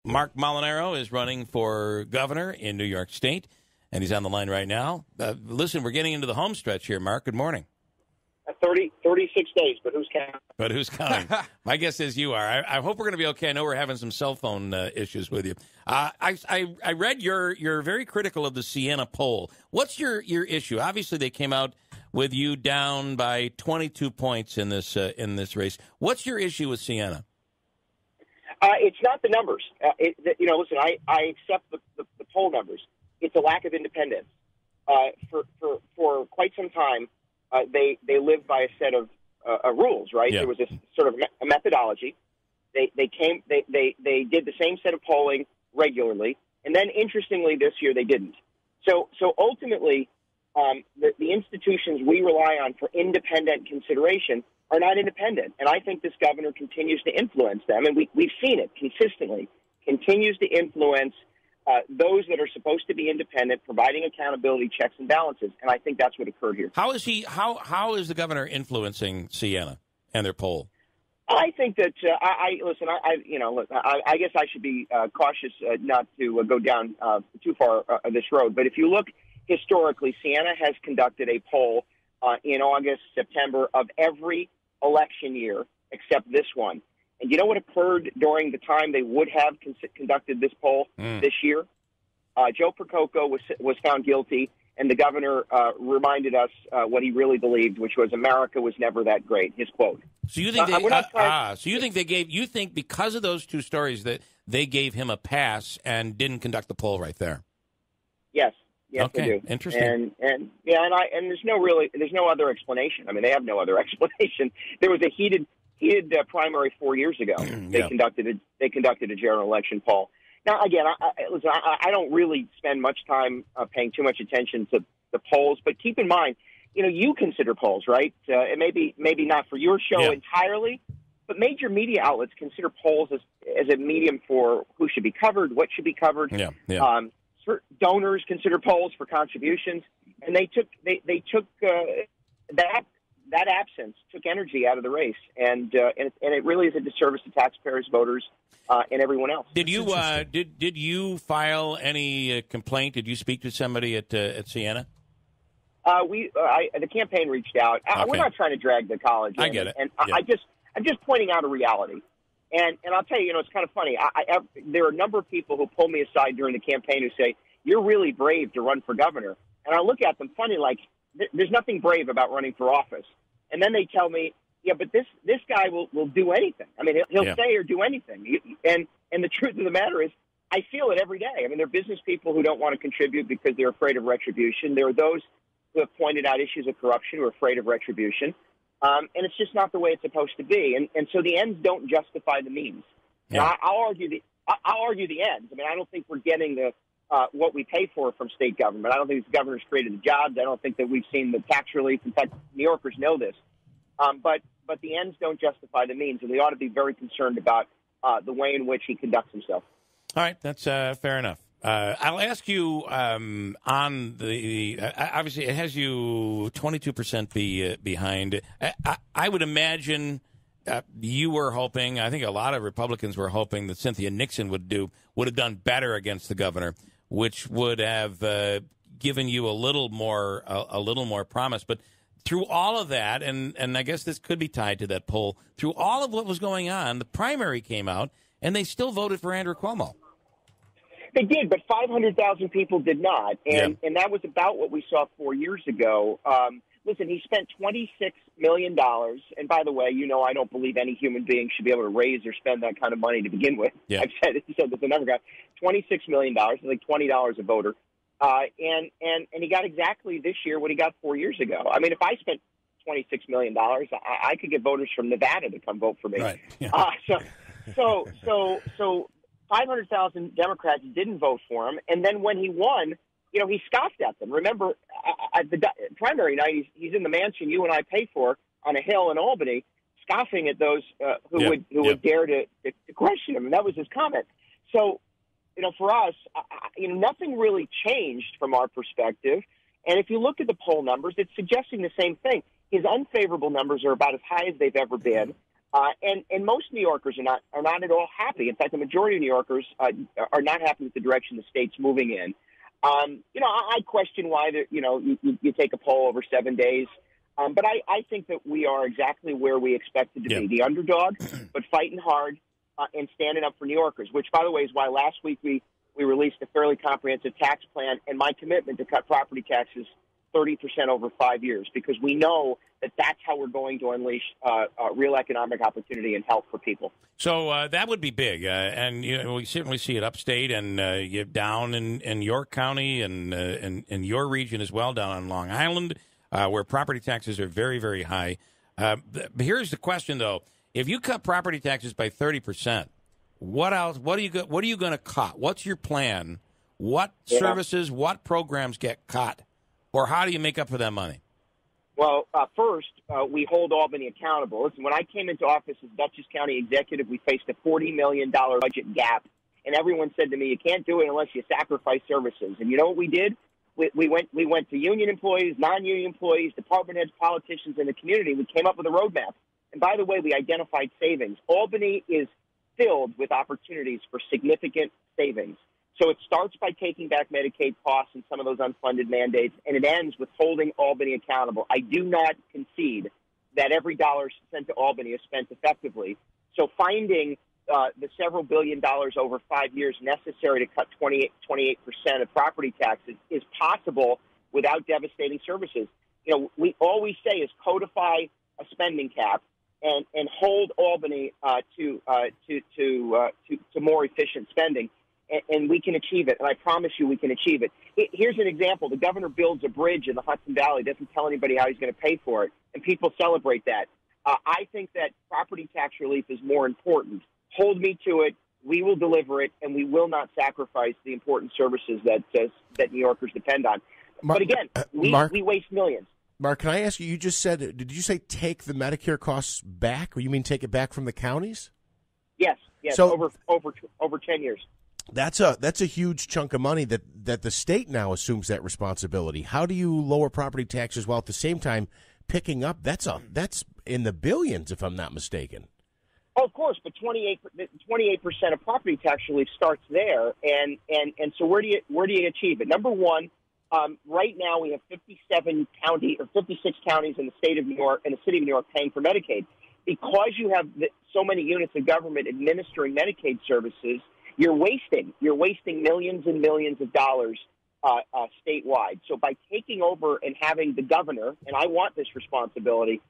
Marc Molinaro is running for governor in New York State, and he's on the line right now. Listen, we're getting into the home stretch here, Mark. Good morning. 36 days, but who's counting? But who's counting? My guess is you are. I hope we're going to be okay. I know we're having some cell phone issues with you. I read you're very critical of the Siena poll. What's your issue? Obviously, they came out with you down by 22 points in this race. What's your issue with Siena? It's not the numbers. Listen, I accept the poll numbers. It's a lack of independence. For quite some time, they lived by a set of rules, right? Yeah. There was a sort of a methodology. They did the same set of polling regularly, and then interestingly, this year they didn't. So ultimately, the institutions we rely on for independent consideration are not independent, and I think this governor continues to influence them, and we've seen it consistently. Continues to influence those that are supposed to be independent, providing accountability, checks and balances, and I think that's what occurred here. How is he? How is the governor influencing Siena and their poll? I think that I guess I should be cautious not to go down too far this road. But if you look historically, Siena has conducted a poll in August, September of every election year except this one. And you know what occurred during the time they would have conducted this poll this year? Joe Prococo was found guilty, and the governor reminded us what he really believed, which was America was never that great. His quote. So you think because of those two stories that they gave him a pass and didn't conduct the poll right there? Yes, okay. I do. Interesting. And there's no other explanation. I mean, they have no other explanation. There was a heated primary 4 years ago. They conducted a general election poll. Now, again, I don't really spend much time paying too much attention to the polls, but keep in mind, you consider polls, right? It maybe not for your show entirely, but major media outlets consider polls as a medium for who should be covered, what should be covered. Donors consider polls for contributions, and they took that absence took energy out of the race, and it really is a disservice to taxpayers, voters, and everyone else. Did you file any complaint? Did you speak to somebody at Siena? The campaign reached out. Okay. We're not trying to drag the college in. I get it. And I'm just pointing out a reality. And I'll tell you, it's kind of funny. There are a number of people who pull me aside during the campaign who say, "You're really brave to run for governor." And I look at them funny, like there's nothing brave about running for office. And then they tell me, "Yeah, but this guy will do anything. I mean, he'll say or do anything." And the truth of the matter is, I feel it every day. I mean, there are business people who don't want to contribute because they're afraid of retribution. There are those who have pointed out issues of corruption who are afraid of retribution. And it's just not the way it's supposed to be. And so the ends don't justify the means. Yeah. Now, I'll argue the ends. I mean, I don't think we're getting the what we pay for from state government. I don't think the governor's created the jobs. I don't think that we've seen the tax relief. In fact, New Yorkers know this. But the ends don't justify the means, and we ought to be very concerned about the way in which he conducts himself. All right, that's fair enough. I'll ask you on the obviously it has you 22% behind. I would imagine you were hoping. I think a lot of Republicans were hoping that Cynthia Nixon would have done better against the governor, which would have given you a little more promise. But through all of that, and I guess this could be tied to that poll. Through all of what was going on, the primary came out, and they still voted for Andrew Cuomo. They did, but 500,000 people did not, and that was about what we saw 4 years ago. Listen, he spent $26 million, and by the way, I don't believe any human being should be able to raise or spend that kind of money to begin with. Yeah. I've said this a number of times. $26 million, like $20 a voter, and he got exactly this year what he got 4 years ago. I mean, if I spent $26 million, I could get voters from Nevada to come vote for me. Right. Yeah. So 500,000 Democrats didn't vote for him, and then when he won, he scoffed at them. Remember, at the primary night, he's in the mansion you and I pay for on a hill in Albany, scoffing at those who would dare to question him, and that was his comment. So, for us, nothing really changed from our perspective, and if you look at the poll numbers, it's suggesting the same thing. His unfavorable numbers are about as high as they've ever been. And most New Yorkers are not at all happy. In fact, the majority of New Yorkers are not happy with the direction the state's moving in. I question why you take a poll over 7 days. But I think that we are exactly where we expected to be, the underdog, but fighting hard and standing up for New Yorkers, which, by the way, is why last week we released a fairly comprehensive tax plan and my commitment to cut property taxes 30% over 5 years, because we know that that's how we're going to unleash real economic opportunity and health for people. So that would be big, and we certainly see it upstate and down in York County and in your region as well, down on Long Island, where property taxes are very, very high. Here's the question, though: if you cut property taxes by 30%, what else? What are you going to cut? What's your plan? What services? What programs get cut? Or how do you make up for that money? Well, first, we hold Albany accountable. Listen, when I came into office as Dutchess County executive, we faced a $40 million budget gap. And everyone said to me, you can't do it unless you sacrifice services. And you know what we did? We went to union employees, non-union employees, department heads, politicians, and the community. We came up with a roadmap. And by the way, we identified savings. Albany is filled with opportunities for significant savings. So it starts by taking back Medicaid costs and some of those unfunded mandates, and it ends with holding Albany accountable. I do not concede that every dollar sent to Albany is spent effectively. So finding the several $billion over 5 years necessary to cut 28% of property taxes is possible without devastating services. All we say is codify a spending cap and hold Albany to more efficient spending. And we can achieve it, and I promise you we can achieve it. Here's an example. The governor builds a bridge in the Hudson Valley, doesn't tell anybody how he's going to pay for it, and people celebrate that. I think that property tax relief is more important. Hold me to it. We will deliver it, and we will not sacrifice the important services that New Yorkers depend on. But again, we waste millions. Mark, can I ask you, you just said, did you say take the Medicare costs back, or you mean take it back from the counties? Yes, so, over 10 years. That's a huge chunk of money that the state now assumes that responsibility. How do you lower property taxes while at the same time picking up? That's in the billions, if I'm not mistaken. Oh, of course, but 28% of property tax relief starts there, and so where do you achieve it? Number one, right now we have 56 counties in the state of New York and the city of New York paying for Medicaid. Because you have so many units of government administering Medicaid services, you're wasting millions and millions of dollars statewide. So by taking over and having the governor, and I want this responsibility,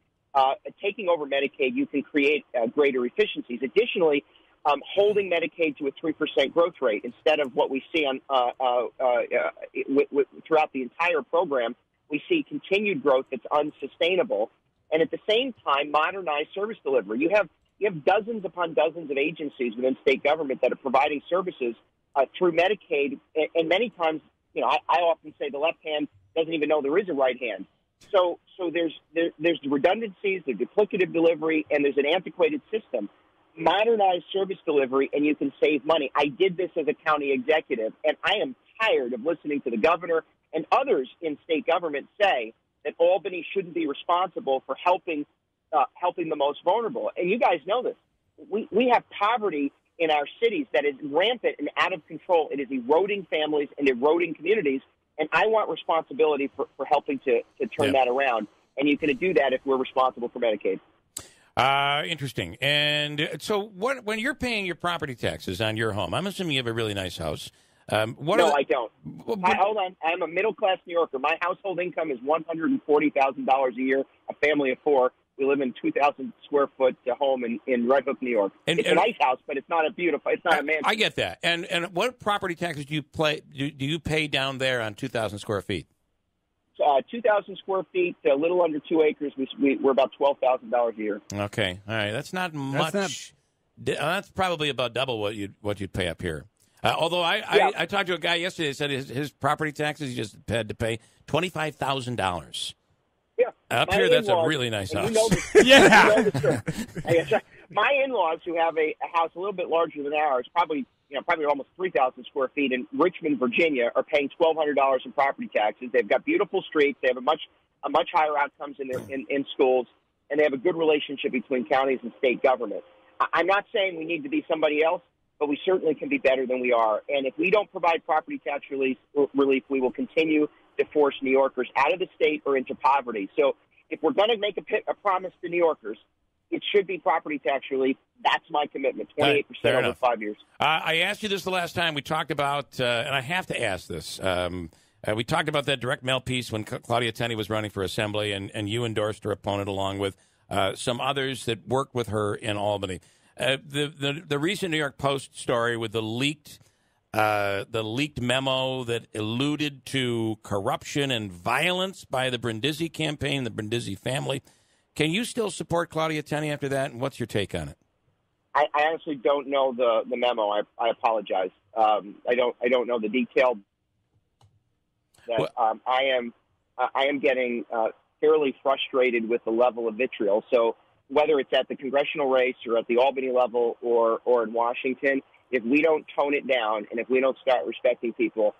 taking over Medicaid, you can create greater efficiencies. Additionally, holding Medicaid to a 3% growth rate instead of what we see on throughout the entire program, we see continued growth that's unsustainable. And at the same time, modernize service delivery. You have dozens upon dozens of agencies within state government that are providing services through Medicaid, and many times, I often say the left hand doesn't even know there is a right hand. So there's the redundancies, the duplicative delivery, and there's an antiquated system. Modernize service delivery, and you can save money. I did this as a county executive, and I am tired of listening to the governor and others in state government say that Albany shouldn't be responsible for helping the most vulnerable. And you guys know this. We have poverty in our cities that is rampant and out of control. It is eroding families and eroding communities. And I want responsibility for helping to turn that around. And you can do that if we're responsible for Medicaid. Interesting. And so when you're paying your property taxes on your home, I'm assuming you have a really nice house. I don't. Hold on. I'm a middle-class New Yorker. My household income is $140,000 a year, a family of four. We live in 2,000-square-foot home in Red Hook, New York. It's a nice house, but it's not a mansion. I get that. And what property taxes do you pay down there on 2,000 square feet? 2,000 square feet, a little under 2 acres. We're about $12,000 a year. Okay, all right. That's not much. That's probably about double what you'd pay up here. Although I talked to a guy yesterday that said his property taxes, he just had to pay $25,000. Yeah. Up here, that's a really nice house. My in-laws, who have a house a little bit larger than ours, probably almost 3,000 square feet in Richmond, Virginia, are paying $1,200 in property taxes. They've got beautiful streets. They have a much higher outcomes in schools. and they have a good relationship between counties and state government. I'm not saying we need to be somebody else, but we certainly can be better than we are. And if we don't provide property tax relief, we will continue to force New Yorkers out of the state or into poverty. So if we're going to make a promise to New Yorkers, it should be property tax relief. That's my commitment, 28% over 5 years. I asked you this the last time. We talked about, and I have to ask this, we talked about that direct mail piece when Claudia Tenney was running for Assembly, and you endorsed her opponent along with some others that worked with her in Albany. The recent New York Post story with the leaked memo that alluded to corruption and violence by the Brindisi campaign, the Brindisi family. Can you still support Claudia Tenney after that, and what's your take on it? I honestly don't know the memo. I apologize. I don't know the detail. I am getting fairly frustrated with the level of vitriol. So whether it's at the congressional race or at the Albany level or in Washington, if we don't tone it down and if we don't start respecting people,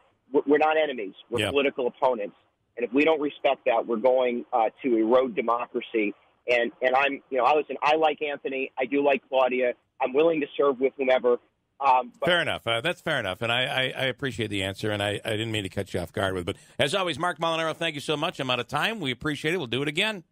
we're not enemies. We're political opponents. And if we don't respect that, we're going to erode democracy. And I like Anthony. I do like Claudia. I'm willing to serve with whomever. Fair enough. That's fair enough. And I appreciate the answer, and I didn't mean to cut you off guard with it. But as always, Marc Molinaro, thank you so much. I'm out of time. We appreciate it. We'll do it again.